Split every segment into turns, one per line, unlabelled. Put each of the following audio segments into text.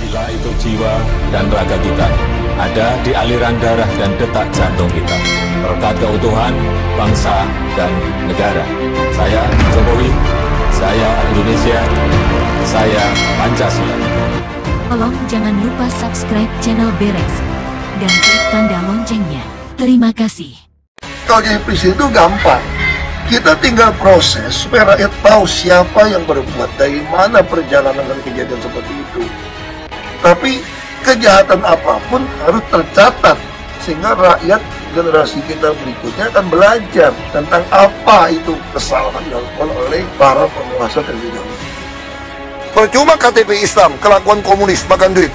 Pancasila itu jiwa dan raga kita, ada di aliran darah dan detak jantung kita, berkat keutuhan bangsa dan negara. Saya Jokowi, saya Indonesia, saya Pancasila.
Tolong jangan lupa subscribe channel Beres dan klik tanda loncengnya. Terima kasih.
Kalau jadi presiden itu gampang. Kita tinggal proses supaya rakyat tahu siapa yang berbuat, dari mana perjalanan dari kejadian seperti itu. Tapi kejahatan apapun harus tercatat, sehingga rakyat generasi kita berikutnya akan belajar tentang apa itu kesalahan yang dilakukan oleh para penguasa terlebih dahulu. Percuma KTP Islam, kelakuan komunis, makan duit.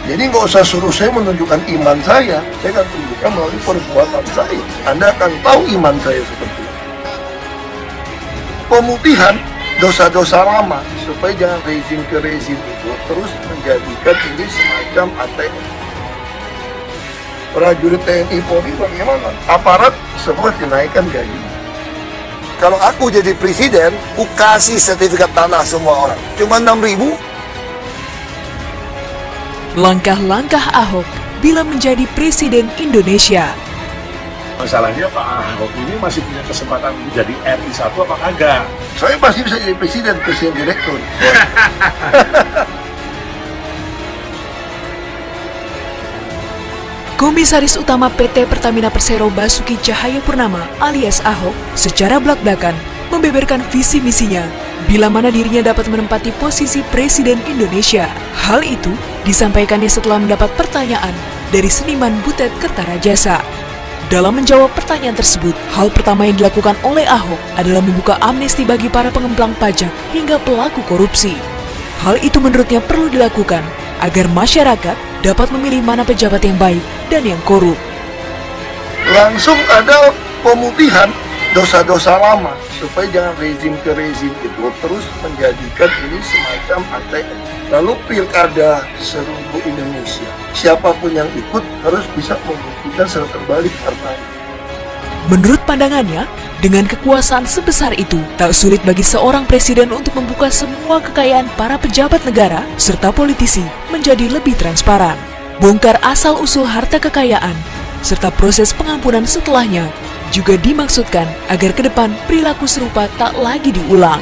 Jadi nggak usah suruh saya menunjukkan iman saya akan tunjukkan melalui perbuatan saya. Anda akan tahu iman saya seperti itu. Pemutihan dosa-dosa lama, supaya jangan rezim ke rezim itu terus menjadikan ini semacam ATM. Prajurit TNI Polri bagaimana? Aparat semua dinaikkan gaji. Kalau aku jadi presiden, aku kasih sertifikat tanah semua orang. Cuma 6.000.
Langkah-langkah Ahok bila menjadi presiden Indonesia.
Masalahnya Pak Ahok ini masih punya kesempatan menjadi RI 1 apa kagak?
Saya pasti bisa jadi presiden direktur.
Komisaris Utama PT Pertamina Persero Basuki Cahayapurnama alias Ahok secara blak-blakan membeberkan visi misinya bila mana dirinya dapat menempati posisi Presiden Indonesia. Hal itu disampaikannya setelah mendapat pertanyaan dari seniman Butet Kertarajasa. Dalam menjawab pertanyaan tersebut, hal pertama yang dilakukan oleh Ahok adalah membuka amnesti bagi para pengemplang pajak hingga pelaku korupsi. Hal itu menurutnya perlu dilakukan agar masyarakat dapat memilih mana pejabat yang baik dan yang korup.
Langsung ada pemutihan dosa-dosa lama, supaya jangan rezim ke rezim itu terus menjadikan ini semacam ATM. Lalu pilkada seluruh Indonesia, siapapun yang ikut harus bisa membuktikan secara terbalik partai.
Menurut pandangannya, dengan kekuasaan sebesar itu, tak sulit bagi seorang presiden untuk membuka semua kekayaan para pejabat negara serta politisi menjadi lebih transparan. Bongkar asal-usul harta kekayaan, serta proses pengampunan setelahnya juga dimaksudkan agar ke depan perilaku serupa tak lagi diulang.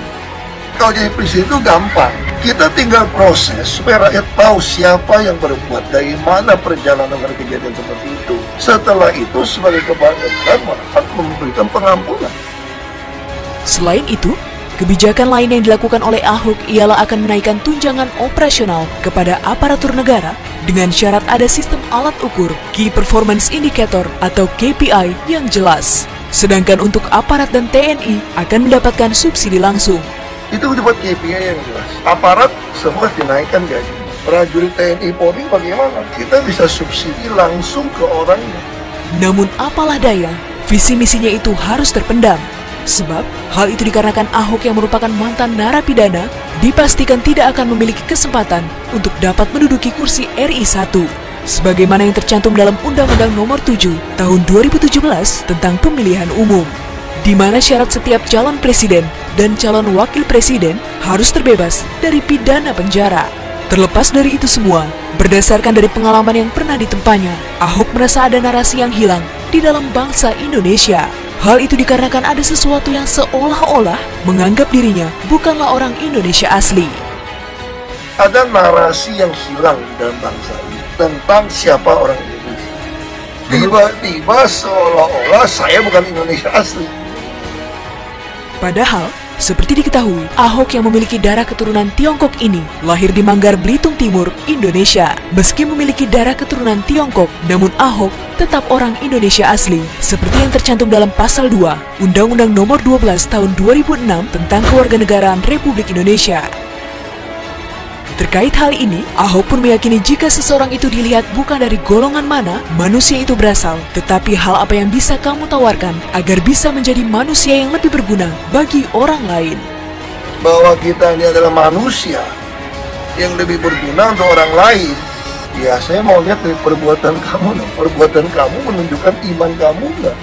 Kalau jadi presiden itu gampang. Kita tinggal proses supaya rakyat tahu siapa yang berbuat, dari mana perjalanan dari kejadian seperti itu. Setelah itu sebagai kebahagiaan akan memberikan pengampunan.
Selain itu, kebijakan lain yang dilakukan oleh Ahok ialah akan menaikkan tunjangan operasional kepada aparatur negara dengan syarat ada sistem alat ukur Key Performance Indicator atau KPI yang jelas. Sedangkan untuk aparat dan TNI akan mendapatkan subsidi langsung.
Itu dibuat KPI yang jelas. Aparat semua dinaikkan gaji. Prajurit TNI Polri bagaimana? Kita bisa subsidi langsung ke orangnya.
Namun apalah daya, visi misinya itu harus terpendam. Sebab hal itu dikarenakan Ahok yang merupakan mantan narapidana dipastikan tidak akan memiliki kesempatan untuk dapat menduduki kursi RI 1. Sebagaimana yang tercantum dalam Undang-Undang Nomor 7 Tahun 2017 tentang Pemilihan Umum, di mana syarat setiap calon presiden dan calon wakil presiden harus terbebas dari pidana penjara. Terlepas dari itu semua, berdasarkan dari pengalaman yang pernah ditempanya, Ahok merasa ada narasi yang hilang di dalam bangsa Indonesia. Hal itu dikarenakan ada sesuatu yang seolah-olah menganggap dirinya bukanlah orang Indonesia asli.
Ada narasi yang hilang di dalam bangsa ini tentang siapa orang Indonesia. Tiba-tiba seolah-olah saya bukan Indonesia asli.
Padahal, seperti diketahui, Ahok yang memiliki darah keturunan Tiongkok ini lahir di Manggar, Belitung Timur, Indonesia. Meski memiliki darah keturunan Tiongkok, namun Ahok tetap orang Indonesia asli, seperti yang tercantum dalam Pasal 2 Undang-Undang Nomor 12 Tahun 2006 tentang Kewarganegaraan Republik Indonesia. Terkait hal ini, Ahok pun meyakini jika seseorang itu dilihat bukan dari golongan mana manusia itu berasal, tetapi hal apa yang bisa kamu tawarkan agar bisa menjadi manusia yang lebih berguna bagi orang lain.
Bahwa kita ini adalah manusia yang lebih berguna untuk orang lain. Ya, saya mau lihat dari perbuatan kamu. Perbuatan kamu menunjukkan iman kamu enggak?